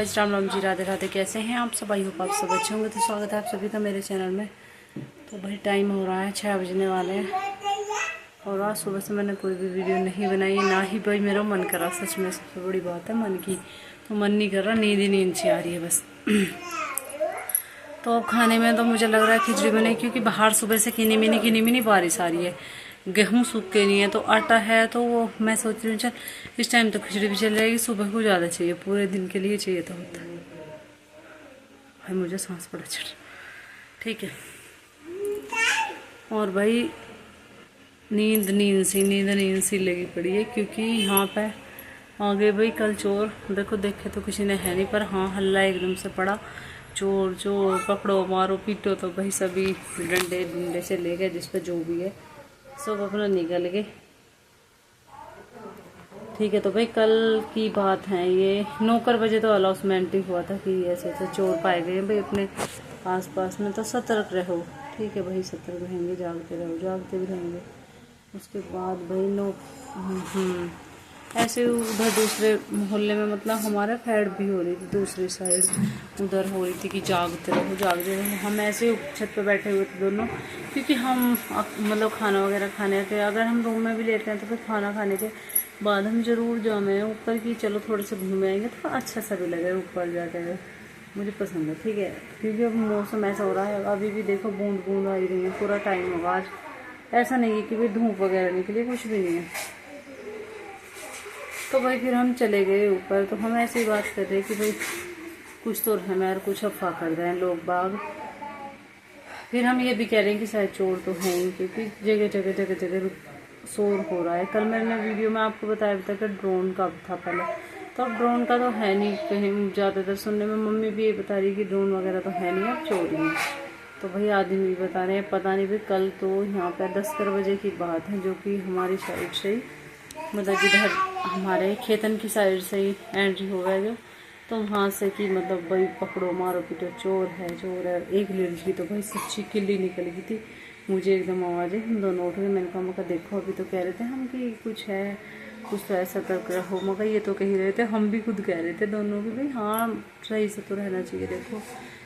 Guys, Ram Ram ji, Radhe Radhe. कैसे हैं आप सब? आई होप आप सब अच्छे होंगे। तो स्वागत है आप सभी का मेरे चैनल में। तो भाई टाइम हो रहा है 6 बजने वाले हैं और आज सुबह से मैंने कोई भी वीडियो नहीं बनाई, ना ही भाई मेरा मन करा। सच में सबसे बड़ी बात है मन की, तो मन नहीं कर रहा, नींद ही नींद सी आ रही है बस। तो अब खाने में तो मुझे लग रहा है खिचड़ी बने, क्योंकि बाहर सुबह से किनी मिनी बारिश आ रही है। गेहूँ सूख के नहीं है तो आटा है, तो वो मैं सोच रही हूँ चल इस टाइम तो खिचड़ी भी चल जाएगी। सुबह को ज़्यादा चाहिए, पूरे दिन के लिए चाहिए तो होता है। भाई मुझे सांस बड़ा चढ़, ठीक है। और भाई नींद सी लगी पड़ी है, क्योंकि यहाँ पे आगे भाई कल चोर देखे तो किसी ने है नहीं, पर हाँ हल्ला एकदम से पड़ा। चोर चोर पकड़ो मारो पीटो, तो भाई सभी डंडे से ले गए, जिस पे जो भी है सब अपना निकल गए, ठीक है। तो भाई कल की बात है ये, 9 बजे तो अनाउंसमेंट ही हुआ था कि ऐसे ऐसे चोर पाए गए भाई अपने आसपास में, तो सतर्क रहो, ठीक है भाई। सतर्क रहेंगे, जागते रहो, जागते भी रहेंगे। उसके बाद भाई ऐसे उधर दूसरे मोहल्ले में, मतलब हमारा फैड भी हो रही थी, दूसरी साइड उधर हो रही थी कि जागते रहो। हम ऐसे छत पे बैठे हुए थे दोनों, क्योंकि हम मतलब खाना वगैरह खाने के, अगर हम रूम में भी लेते हैं तो फिर खाना खाने के बाद हम जरूर जामे ऊपर की, चलो थोड़े से घूमे आएंगे तो अच्छा सा भी लगे ऊपर जाकर। मुझे पसंद है, ठीक है, क्योंकि अब मौसम ऐसा हो रहा है। अभी भी देखो बूंद बूंद आ ही रही है, पूरा टाइम होगा आज। ऐसा नहीं है कि भाई धूप वगैरह निकली, कुछ भी नहीं है। तो भाई फिर हम चले गए ऊपर, तो हम ऐसी बात कर रहे कि भाई कुछ तो रहना और कुछ अफवाह कर रहे हैं लोग बाग। फिर हम ये भी कह रहे हैं कि शायद चोर तो हैं ही, क्योंकि जगह शोर हो रहा है। कल मैंने वीडियो में आपको बताया था कि ड्रोन का था पहले, तो अब ड्रोन का तो है नहीं कहीं। ज़्यादातर सुनने में मम्मी भी ये बता रही कि ड्रोन वगैरह तो है नहीं, अब चोरी है। तो भाई आदमी भी बता रहे हैं, पता नहीं भाई। कल तो यहाँ पर 10 बजे की बात है, जो कि हमारी साइड से ही, मतलब जिधर हमारे खेतन की साइड से ही एंट्री हो गया जो, तो वहाँ से कि मतलब भाई पकड़ो मारो पीटो, चोर है। एक लड़की की तो भाई सच्ची किल्ली निकल गई थी। मुझे एकदम आवाज़ है, हम दोनों उठ गए। मैंने कहा मगर देखो अभी तो कह रहे थे हम कि कुछ है, कुछ तो ऐसा सतर्क रहो। मगर ये तो कह ही रहे थे, हम भी खुद कह रहे थे दोनों कि भाई हाँ सही से तो रहना चाहिए। देखो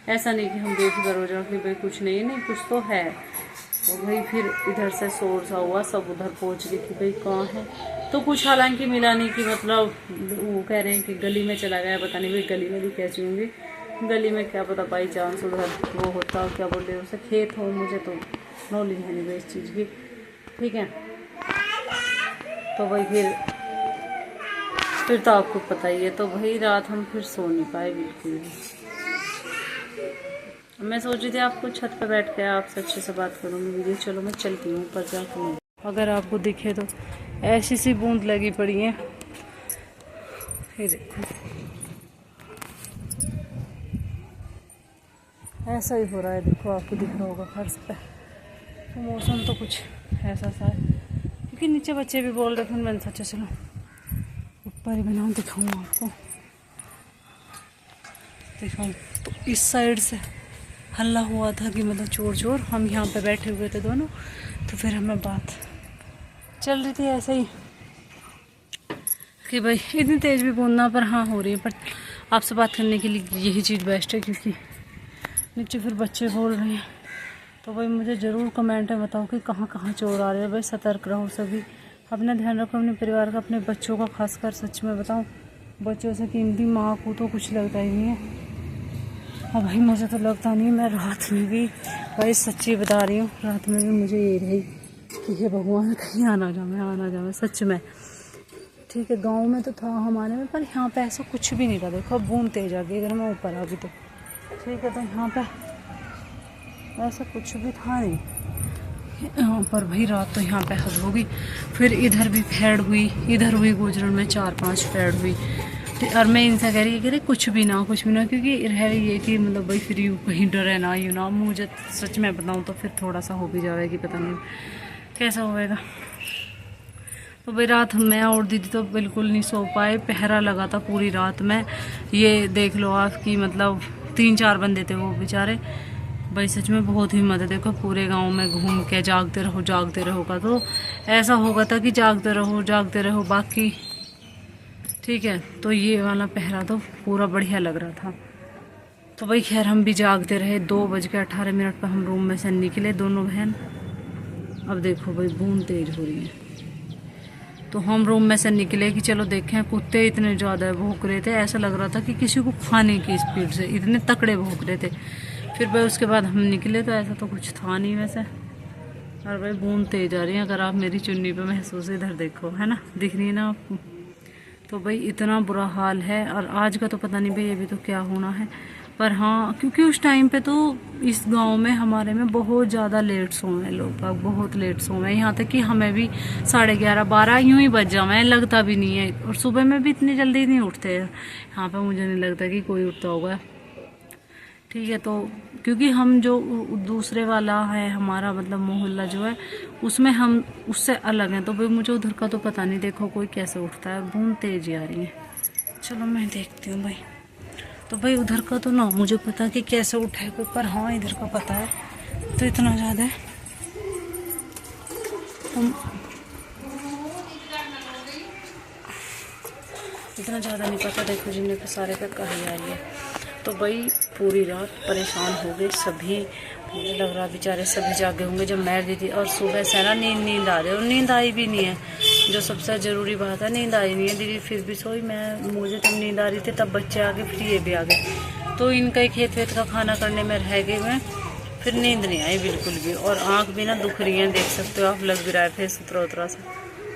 ऐसा नहीं कि हम बेफिक्र हो जाओ कि भाई कुछ नहीं कुछ तो है। तो भाई फिर इधर से शोर सा हुआ, सब उधर पहुंच गए कि भाई कहाँ है। तो कुछ हालांकि मिला नहीं, कि मतलब वो कह रहे हैं कि गली में चला गया। पता नहीं भाई गली में भी कैसी होंगी, गली में क्या पता बाई चांस उधर वो होता, क्या बोलते हैं उसे, खेत हो। मुझे तो नॉलेज है नहीं भाई इस चीज़ की, ठीक है। तो भाई फिर तो आपको पता ही है। तो भाई रात हम फिर सो नहीं पाए बिल्कुल भी। मैं सोच रही थी आपको छत पर बैठ के आपसे अच्छे से बात करूँगी वीडियो। चलो मैं चलती हूँ ऊपर जाकर। अगर आपको दिखे तो ऐसी सी बूंद लगी पड़ी है, ये देखो ऐसा ही हो रहा है। देखो आपको दिख रहा होगा फर्श पे। तो मौसम तो कुछ ऐसा सा है, क्योंकि नीचे बच्चे भी बोल रहे थे। मैंने सोचा चलो ऊपर ही बनाऊँ, दिखाऊँ आपको। दिखाऊँ तो इस साइड से हल्ला हुआ था कि मतलब चोर। हम यहाँ पे बैठे हुए थे दोनों, तो फिर हमें बात चल रही थी ऐसे ही कि भाई इतनी तेज़ भी बोलना, पर हाँ हो रही है। पर आपसे बात करने के लिए यही चीज़ बेस्ट है, क्योंकि नीचे फिर बच्चे बोल रहे हैं। तो भाई मुझे ज़रूर कमेंट में बताओ कि कहाँ कहाँ चोर आ रहे हैं। भाई सतर्क रहो सभी, अपना ध्यान रखो, अपने परिवार का, अपने बच्चों का खासकर। सच में बताऊँ, बच्चों से कीमती माँ को तो कुछ लगता ही नहीं है। और भाई मुझे तो लगता नहीं। मैं रात में भी भाई सच्ची बता रही हूँ, रात में भी मुझे ये रही कि हे भगवान कहीं आना जाए सच में, ठीक है। गांव में तो था हमारे में, पर यहाँ पे ऐसा कुछ भी नहीं था। देखो अब बूंद तेज आ गई, अगर मैं ऊपर आ गई तो ठीक है। तो यहाँ पे ऐसा कुछ भी था नहीं यहाँ पर। भाई रात तो यहाँ पे हद होगी। फिर इधर भी फैड हुई, इधर हुई गुजरन में 4-5 फैड हुई। और मैं इनसे कह रही कि कुछ भी ना, क्योंकि रह ये कि मतलब भाई फिर कहीं डरे ना ना। मुझे सच में बताऊँ तो फिर थोड़ा सा हो भी जाएगी, पता नहीं कैसा होएगा। तो भाई रात मैं और दीदी तो बिल्कुल नहीं सो पाए, पहरा लगा था पूरी रात में। ये देख लो आप कि मतलब 3-4 बंदे थे वो बेचारे। भाई सच में बहुत हिम्मत है। देखो पूरे गांव में घूम के जागते रहो का तो ऐसा होगा था कि जागते रहो बाकी, ठीक है। तो ये वाला पहरा तो पूरा बढ़िया लग रहा था। तो भाई खैर हम भी जागते रहे। 2:18 पर हम रूम में से निकले दोनों बहन। अब देखो भाई बूंद तेज हो रही है। तो हम रूम में से निकले कि चलो देखें, कुत्ते इतने ज़्यादा भौंक रहे थे, ऐसा लग रहा था कि किसी को खाने की स्पीड से, इतने तकड़े भौंक रहे थे। फिर भाई उसके बाद हम निकले तो ऐसा तो कुछ था नहीं वैसे। और भाई बूंद तेज आ रही है, अगर आप मेरी चुन्नी पे महसूस इधर देखो, है ना, दिख रही है ना आपको। तो भाई इतना बुरा हाल है। और आज का तो पता नहीं भाई अभी तो क्या होना है, पर हाँ क्योंकि उस टाइम पे तो इस गांव में हमारे में बहुत ज़्यादा लेट सोए हैं लोग, बहुत लेट सोए हैं। यहाँ तक कि हमें भी 11:30 12 यूं ही बज जाए, लगता भी नहीं है। और सुबह में भी इतनी जल्दी नहीं उठते यहाँ पे, मुझे नहीं लगता कि कोई उठता होगा। ठीक है। तो क्योंकि हम जो दूसरे वाला है हमारा मतलब मोहल्ला जो है, उसमें हम उससे अलग हैं। तो भाई मुझे उधर का तो पता नहीं, देखो कोई कैसे उठता है। बूंद तेज आ रही है। चलो मैं देखती हूँ भाई। तो भाई उधर का तो ना मुझे पता कि कैसे उठा है कोई, पर हाँ इधर का पता है। तो इतना ज़्यादा है इतना ज़्यादा नहीं पता। देखो जिन्हें पे सारे पे कही आ रही है। तो भाई पूरी रात परेशान हो गए सभी। मुझे लग रहा बेचारे सभी जागे होंगे जब मैं दी थी। और सुबह से ना नींद आ रही है, और नींद आई भी नहीं है, जो सबसे ज़रूरी बात है। नींद आई नहीं है दीदी, फिर भी सोई मैं। मुझे तब नींद आ रही थी, तब बच्चे आ गए, फिर ये भी आ गए। तो इनका ही खेत वेत का खाना करने में रह गई मैं, फिर नींद नहीं आई बिल्कुल भी। और आँख भी ना दुख रही है, देख सकते हो आप, लग भी रहा है फेस उतरा उतरा सा।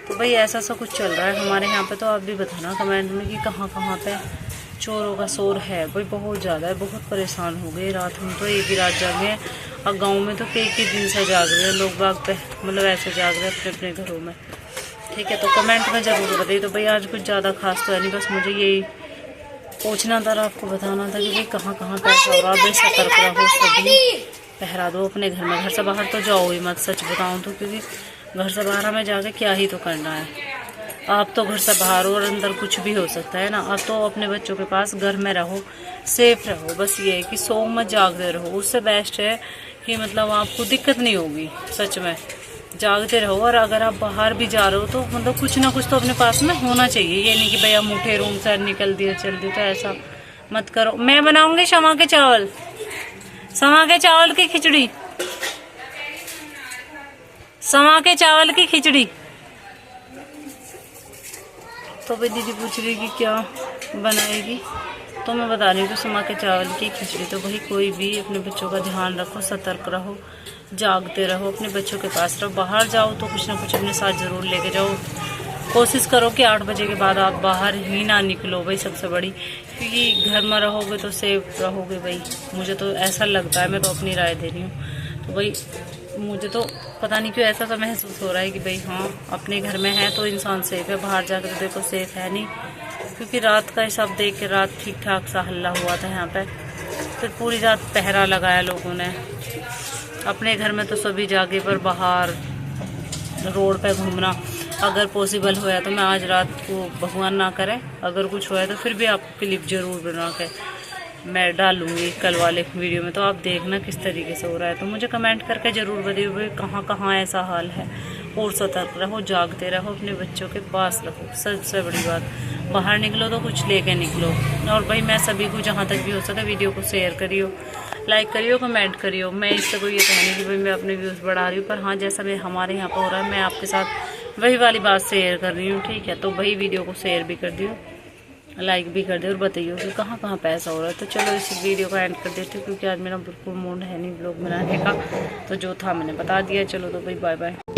तो भाई ऐसा सा कुछ चल रहा है हमारे यहाँ पे। तो आप भी बताना कमेंट में कि कहाँ कहाँ पे चोरों का शोर है भाई, बहुत ज़्यादा है। बहुत परेशान हो गए रात, हम तो एक ही रात जागे हैं। और गांव में तो कई दिन से जाग रहे हैं लोग बाग पे, मतलब ऐसे जाग रहे हैं अपने अपने घरों में। ठीक है। तो कमेंट में ज़रूर बताइए। तो भाई आज कुछ ज़्यादा खास तो है नहीं, बस मुझे यही पूछना था, आपको बताना था कि भाई कहाँ कहाँ पैसा हो रहा है। भाई सतर्क रहो, सभी पहरा दो अपने घर में। घर से बाहर तो जाओ ही मत, सच बताऊँ तो, क्योंकि घर से बाहर हमें जाके क्या ही तो करना है। आप तो घर से बाहर हो और अंदर कुछ भी हो सकता है ना। आप तो अपने बच्चों के पास घर में रहो, सेफ रहो। बस ये है कि सो मत, जागते रहो। उससे बेस्ट है कि मतलब आपको दिक्कत नहीं होगी, सच में जागते रहो। और अगर आप बाहर भी जा रहे हो तो मतलब कुछ ना कुछ तो अपने पास में होना चाहिए। ये नहीं कि भाई हम उठे रूम से निकल दिए चल दिए, तो ऐसा मत करो। मैं बनाऊंगी समा के चावल, समा के चावल की खिचड़ी, समा के चावल की खिचड़ी। तो भाई दीदी पूछ रही कि क्या बनाएगी, तो मैं बता रही हूँ कि समा के चावल की खिचड़ी। तो भाई कोई भी अपने बच्चों का ध्यान रखो, सतर्क रहो, जागते रहो, अपने बच्चों के पास रहो। बाहर जाओ तो कुछ ना कुछ अपने साथ ज़रूर लेके जाओ। कोशिश करो कि 8 बजे के बाद आप बाहर ही ना निकलो भाई, सबसे बड़ी, क्योंकि घर में रहोगे तो सेफ रहोगे भाई। मुझे तो ऐसा लगता है, मैं तो अपनी राय दे रही हूँ। तो भाई मुझे तो पता नहीं क्यों ऐसा सा महसूस हो रहा है कि भाई हाँ अपने घर में है तो इंसान सेफ है, बाहर जाकर तो देखो सेफ है नहीं। क्योंकि रात का हिसाब देख के रात ठीक ठाक सा हल्ला हुआ था यहाँ पे, फिर पूरी रात पहरा लगाया लोगों ने। अपने घर में तो सभी जागे, पर बाहर रोड पे घूमना अगर पॉसिबल होया तो मैं आज रात को, भगवान ना करे अगर कुछ होया तो फिर भी आपको क्लिप जरूर बना के मैं डालूंगी कल वाले वीडियो में। तो आप देखना किस तरीके से हो रहा है। तो मुझे कमेंट करके ज़रूर बताइए कहाँ कहाँ ऐसा हाल है। और सतर्क रहो, जागते रहो, अपने बच्चों के पास रहो। सबसे बड़ी बात, बाहर निकलो तो कुछ लेके निकलो। और भाई मैं सभी को जहाँ तक भी हो सके वीडियो को शेयर करियो, लाइक करियो, कमेंट करियो। मैं इससे कोई ये कहने कि भाई मैं अपने व्यूज़ बढ़ा रही हूँ, पर हाँ जैसा भी हमारे यहाँ पर हो रहा है मैं आपके साथ वही वाली बात शेयर कर रही हूँ। ठीक है। तो भाई वीडियो को शेयर भी कर दियो, लाइक भी कर दे, और बताइए कि कहाँ कहाँ पैसा हो रहा है। तो चलो इस वीडियो का एंड कर देती हूँ, क्योंकि आज मेरा बिल्कुल मूड है नहीं ब्लॉग बनाने का। तो जो था मैंने बता दिया। चलो तो भाई बाय बाय।